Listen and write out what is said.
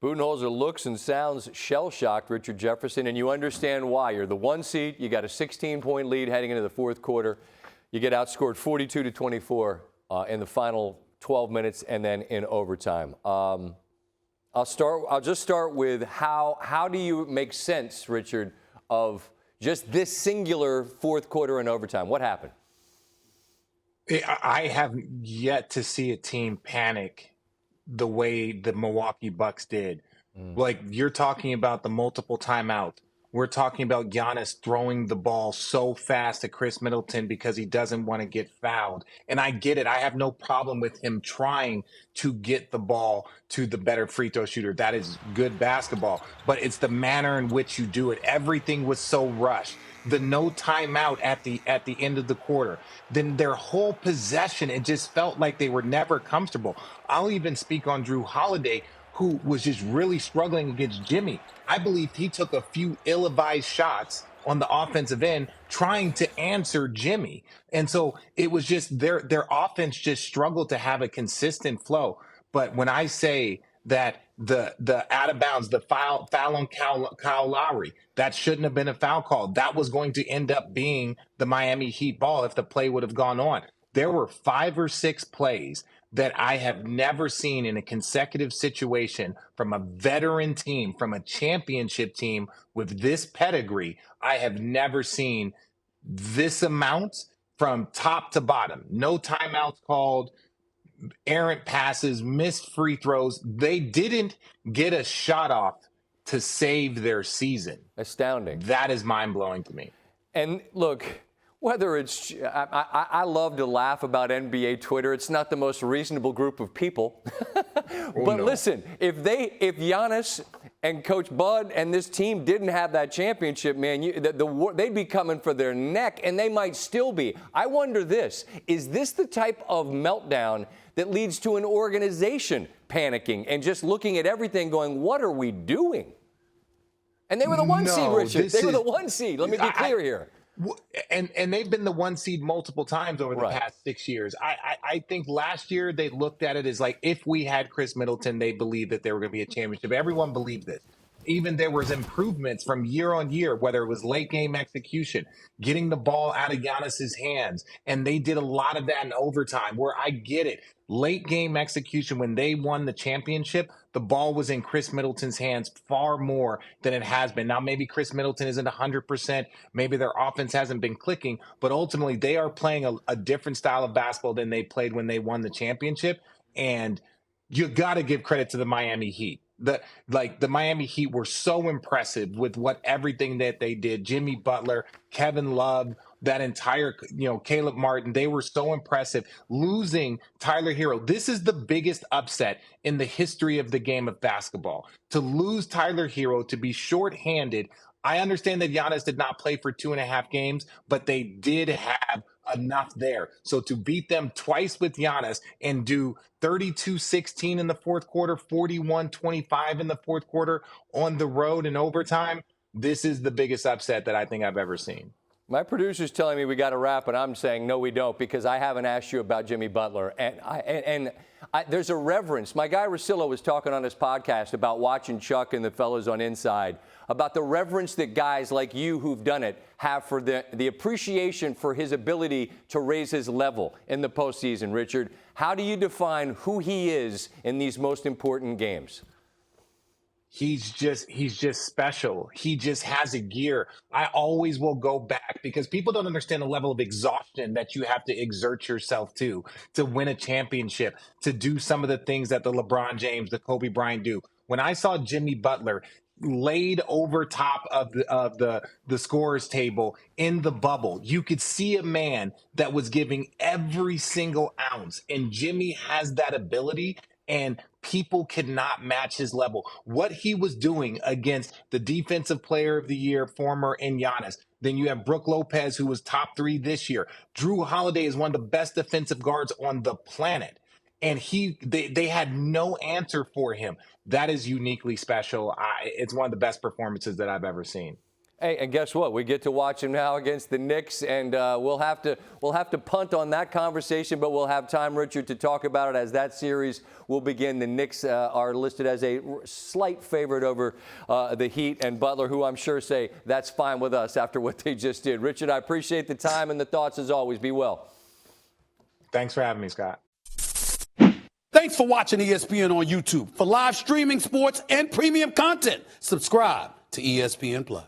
Budenholzer looks and sounds shell-shocked, Richard Jefferson, and you understand why. You're the 1 seed. You got a 16-point lead heading into the fourth quarter. You get outscored 42-24 in the final 12 minutes and then in overtime. I'll just start with how do you make sense, Richard, of just this singular fourth quarter and overtime? What happened? I have yet to see a team panic the way the Milwaukee Bucks did. Like, you're talking about the multiple timeouts. We're talking about Giannis throwing the ball so fast at Chris Middleton because he doesn't want to get fouled. And I get it. I have no problem with him trying to get the ball to the better free throw shooter. That is good basketball. But it's the manner in which you do it. Everything was so rushed. The no timeout at the end of the quarter. Then their whole possession, it just felt like they were never comfortable. I'll even speak on Drew Holiday, who was just really struggling against Jimmy. I believe he took a few ill-advised shots on the offensive end trying to answer Jimmy. And so it was just their offense just struggled to have a consistent flow. But when I say that the out of bounds, the foul on Kyle Lowry, that shouldn't have been a foul call. That was going to end up being the Miami Heat ball if the play would have gone on. There were 5 or 6 plays that I have never seen in a consecutive situation from a veteran team, from a championship team with this pedigree. I have never seen this amount from top to bottom. No timeouts called, errant passes, missed free throws. They didn't get a shot off to save their season. Astounding. That is mind-blowing to me. And look, whether it's, I love to laugh about NBA Twitter. It's not the most reasonable group of people. But listen, if Giannis and Coach Bud and this team didn't have that championship, man, they'd be coming for their neck, and they might still be. I wonder this, is this the type of meltdown that leads to an organization panicking and just looking at everything going, what are we doing? And they were the 1 seed, Richard. They were the 1 seed. Let me be clear here. And they've been the 1 seed multiple times over the past 6 years. I think last year they looked at it as like, if we had Chris Middleton, they believed that they were going to be a championship. Everyone believed this. Even there was improvements from year on year, whether it was late game execution, getting the ball out of Giannis's hands. And they did a lot of that in overtime, where I get it. Late game execution, when they won the championship, the ball was in Chris Middleton's hands far more than it has been. Now, maybe Chris Middleton isn't 100%. Maybe their offense hasn't been clicking, but ultimately they are playing a different style of basketball than they played when they won the championship. And you got to give credit to the Miami Heat. The Miami Heat were so impressive with everything that they did. Jimmy Butler, Kevin Love, that entire, Caleb Martin, they were so impressive. Losing Tyler Hero, this is the biggest upset in the history of the game of basketball. To lose Tyler Hero, to be shorthanded. I understand that Giannis did not play for 2.5 games, but they did have enough there. So to beat them twice with Giannis and do 32-16 in the fourth quarter, 41-25 in the fourth quarter on the road in overtime, this is the biggest upset that I think I've ever seen. My producer's telling me we got to wrap, and I'm saying no, we don't, because I haven't asked you about Jimmy Butler. And there's a reverence. My guy Russillo was talking on his podcast about watching Chuck and the fellas on Inside, about the reverence that guys like you who've done it have for the appreciation for his ability to raise his level in the postseason. Richard, how do you define who he is in these most important games? He's just special. He just has a gear. I always will go back because people don't understand the level of exhaustion that you have to exert yourself to win a championship, to do some of the things that the LeBron James, the Kobe Bryant do. When I saw Jimmy Butler laid over top of the scorer's table in the bubble, you could see a man that was giving every single ounce, and Jimmy has that ability. And people cannot match his level. What he was doing against the defensive player of the year, former, in Giannis. Then you have Brook Lopez, who was top 3 this year. Drew Holiday is one of the best defensive guards on the planet. And they had no answer for him. That is uniquely special. It's one of the best performances that I've ever seen. Hey, and guess what? We get to watch him now against the Knicks, and we'll have to punt on that conversation, but we'll have time, Richard, to talk about it as that series will begin. The Knicks are listed as a slight favorite over the Heat and Butler, who I'm sure say that's fine with us after what they just did. Richard, I appreciate the time and the thoughts as always. Be well. Thanks for having me, Scott. Thanks for watching ESPN on YouTube. For live streaming, sports, and premium content, subscribe to ESPN+.